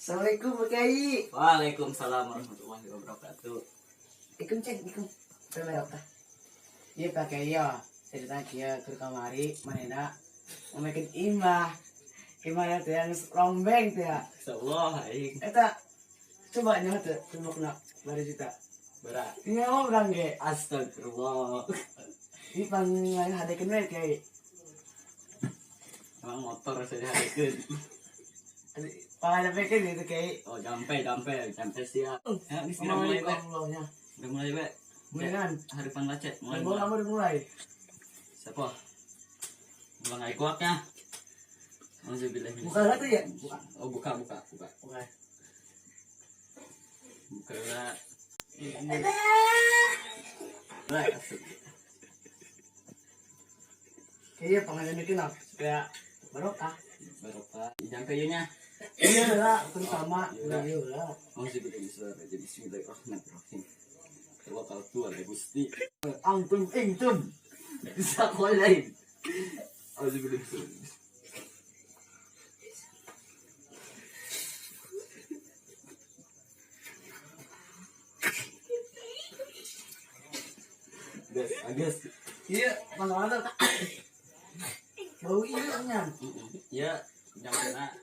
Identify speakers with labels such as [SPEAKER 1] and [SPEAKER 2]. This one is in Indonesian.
[SPEAKER 1] Assalamualaikum Pak Kiai.
[SPEAKER 2] Waalaikumsalam warahmatullahi wabarakatuh.
[SPEAKER 1] Ikum cek, ikum. Berapa tak? Iya Pak Kiai ya. Cerita kia ke kamari, manena ngomongin imah. Gimana tuh yang rombeng tuh ya?
[SPEAKER 2] Insyaallah aing
[SPEAKER 1] Eta coba nyawa tuh, coba kena baru juta.
[SPEAKER 2] berat.
[SPEAKER 1] Ini orang ge.
[SPEAKER 2] Astagfirullah.
[SPEAKER 1] Ini panggilan hadekeun we Kiai.
[SPEAKER 2] Emang motor saya hadirkan.
[SPEAKER 1] Pangalan pikir gitu Kiai.
[SPEAKER 2] Oh, jampe siap. Ya, ini sudah mulai, Be.
[SPEAKER 1] Assalamualaikum.
[SPEAKER 2] Udah mulai, Be.
[SPEAKER 1] Mulian.
[SPEAKER 2] Harapan lacet mulai.
[SPEAKER 1] Bola mau dimulai.
[SPEAKER 2] Siapa? Buang air kuaknya. Alhamdulillah.
[SPEAKER 1] Buka satu ya? Buka.
[SPEAKER 2] Oh, buka.
[SPEAKER 1] Buka.
[SPEAKER 2] Buka lah.
[SPEAKER 1] Ini.
[SPEAKER 2] Lah, asik.
[SPEAKER 1] Kayaknya pangalan bikin apa? Supaya barokah.
[SPEAKER 2] Barokah. Jampe nya.
[SPEAKER 1] Iya lah, terutama
[SPEAKER 2] Iya.
[SPEAKER 1] iya lah.
[SPEAKER 2] Bismillahirrahmanirrahim. Tawakkaltu ala Gusti.
[SPEAKER 1] Antum ingtun.
[SPEAKER 2] Bisa lain. Alhamdulillah. Agas.
[SPEAKER 1] Iya, pangalan. Bau iya nyan.
[SPEAKER 2] Ya, jangan kena